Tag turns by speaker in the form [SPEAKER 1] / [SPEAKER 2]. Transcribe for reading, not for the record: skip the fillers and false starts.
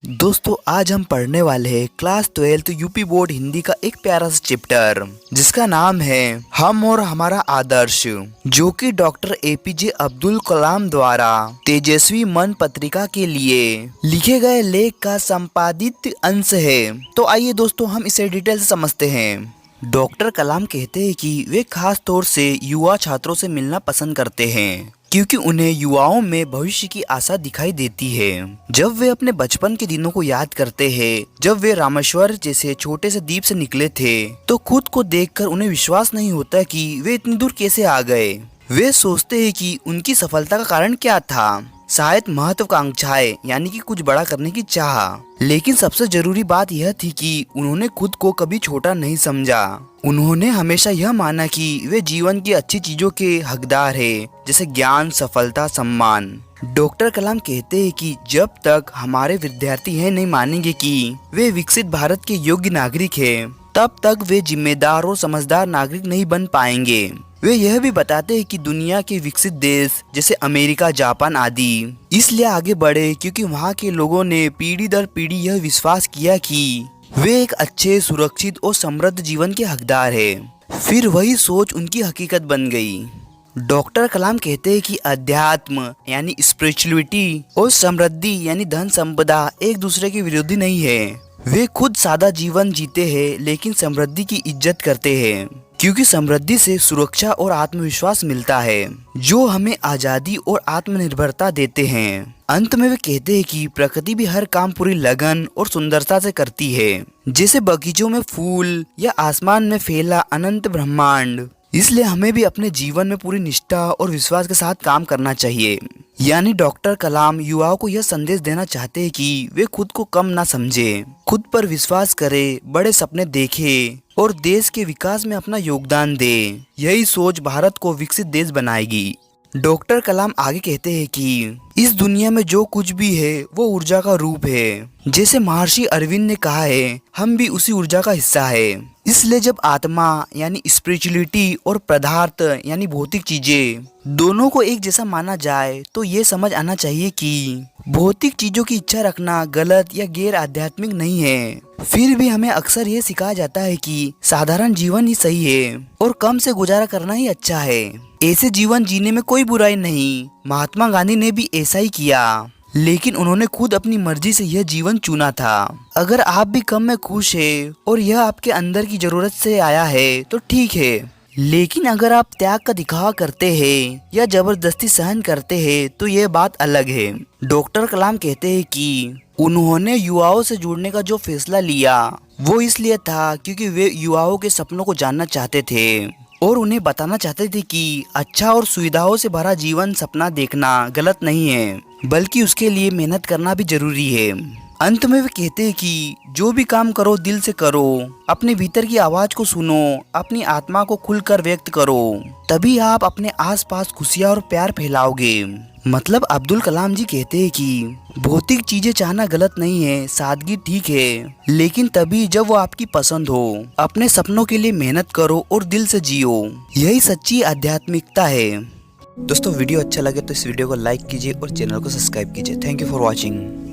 [SPEAKER 1] दोस्तों आज हम पढ़ने वाले हैं क्लास 12 यूपी बोर्ड हिंदी का एक प्यारा सा चैप्टर जिसका नाम है हम और हमारा आदर्श, जो कि डॉक्टर एपीजे अब्दुल कलाम द्वारा तेजस्वी मन पत्रिका के लिए लिखे गए लेख का संपादित अंश है। तो आइए दोस्तों हम इसे डिटेल से समझते हैं। डॉक्टर कलाम कहते हैं कि वे खास तौर से युवा छात्रों से मिलना पसंद करते हैं क्योंकि उन्हें युवाओं में भविष्य की आशा दिखाई देती है। जब वे अपने बचपन के दिनों को याद करते हैं, जब वे रामेश्वर जैसे छोटे से द्वीप से निकले थे, तो खुद को देखकर उन्हें विश्वास नहीं होता कि वे इतनी दूर कैसे आ गए। वे सोचते हैं कि उनकी सफलता का कारण क्या था। शायद महत्वाकांक्षाएं यानी कि कुछ बड़ा करने की चाह, लेकिन सबसे जरूरी बात यह थी कि उन्होंने खुद को कभी छोटा नहीं समझा। उन्होंने हमेशा यह माना कि वे जीवन की अच्छी चीजों के हकदार हैं, जैसे ज्ञान, सफलता, सम्मान। डॉक्टर कलाम कहते हैं कि जब तक हमारे विद्यार्थी यह नहीं मानेंगे कि वे विकसित भारत के योग्य नागरिक हैं, तब तक वे जिम्मेदार और समझदार नागरिक नहीं बन पाएंगे। वे यह भी बताते हैं कि दुनिया के विकसित देश जैसे अमेरिका, जापान आदि इसलिए आगे बढ़े क्योंकि वहाँ के लोगों ने पीढ़ी दर पीढ़ी यह विश्वास किया कि वे एक अच्छे, सुरक्षित और समृद्ध जीवन के हकदार हैं। फिर वही सोच उनकी हकीकत बन गई। डॉक्टर कलाम कहते हैं कि अध्यात्म यानी स्पिरिचुअलिटी और समृद्धि यानी धन संपदा एक दूसरे के विरोधी नहीं है। वे खुद सादा जीवन जीते हैं लेकिन समृद्धि की इज्जत करते हैं, क्योंकि समृद्धि से सुरक्षा और आत्मविश्वास मिलता है जो हमें आजादी और आत्मनिर्भरता देते हैं। अंत में वे कहते हैं कि प्रकृति भी हर काम पूरी लगन और सुंदरता से करती है, जैसे बगीचों में फूल या आसमान में फैला अनंत ब्रह्मांड। इसलिए हमें भी अपने जीवन में पूरी निष्ठा और विश्वास के साथ काम करना चाहिए। यानी डॉक्टर कलाम युवाओं को यह संदेश देना चाहते हैं कि वे खुद को कम ना समझें, खुद पर विश्वास करें, बड़े सपने देखें और देश के विकास में अपना योगदान दें। यही सोच भारत को विकसित देश बनाएगी। डॉक्टर कलाम आगे कहते हैं कि इस दुनिया में जो कुछ भी है वो ऊर्जा का रूप है। जैसे महर्षि अरविंद ने कहा है, हम भी उसी ऊर्जा का हिस्सा है। इसलिए जब आत्मा यानी स्पिरिचुअलिटी और पदार्थ यानी भौतिक चीजें दोनों को एक जैसा माना जाए, तो ये समझ आना चाहिए कि भौतिक चीजों की इच्छा रखना गलत या गैर आध्यात्मिक नहीं है। फिर भी हमें अक्सर ये सिखाया जाता है कि साधारण जीवन ही सही है और कम से गुजारा करना ही अच्छा है। ऐसे जीवन जीने में कोई बुराई नहीं। महात्मा गांधी ने भी ऐसा ही किया, लेकिन उन्होंने खुद अपनी मर्जी से यह जीवन चुना था। अगर आप भी कम में खुश है और यह आपके अंदर की जरूरत से आया है तो ठीक है, लेकिन अगर आप त्याग का दिखावा करते हैं या जबरदस्ती सहन करते हैं तो यह बात अलग है। डॉक्टर कलाम कहते हैं कि उन्होंने युवाओं से जुड़ने का जो फैसला लिया वो इसलिए था क्योंकि वे युवाओं के सपनों को जानना चाहते थे और उन्हें बताना चाहते थे कि अच्छा और सुविधाओं से भरा जीवन सपना देखना गलत नहीं है, बल्कि उसके लिए मेहनत करना भी जरूरी है। अंत में वे कहते हैं कि जो भी काम करो दिल से करो, अपने भीतर की आवाज को सुनो, अपनी आत्मा को खुलकर व्यक्त करो, तभी आप अपने आसपास खुशियाँ और प्यार फैलाओगे। मतलब अब्दुल कलाम जी कहते हैं कि भौतिक चीजें चाहना गलत नहीं है, सादगी ठीक है, लेकिन तभी जब वो आपकी पसंद हो। अपने सपनों के लिए मेहनत करो और दिल से जियो, यही सच्ची आध्यात्मिकता है। दोस्तों वीडियो अच्छा लगे तो इस वीडियो को लाइक कीजिए और चैनल को सब्सक्राइब कीजिए। Thank you for watching.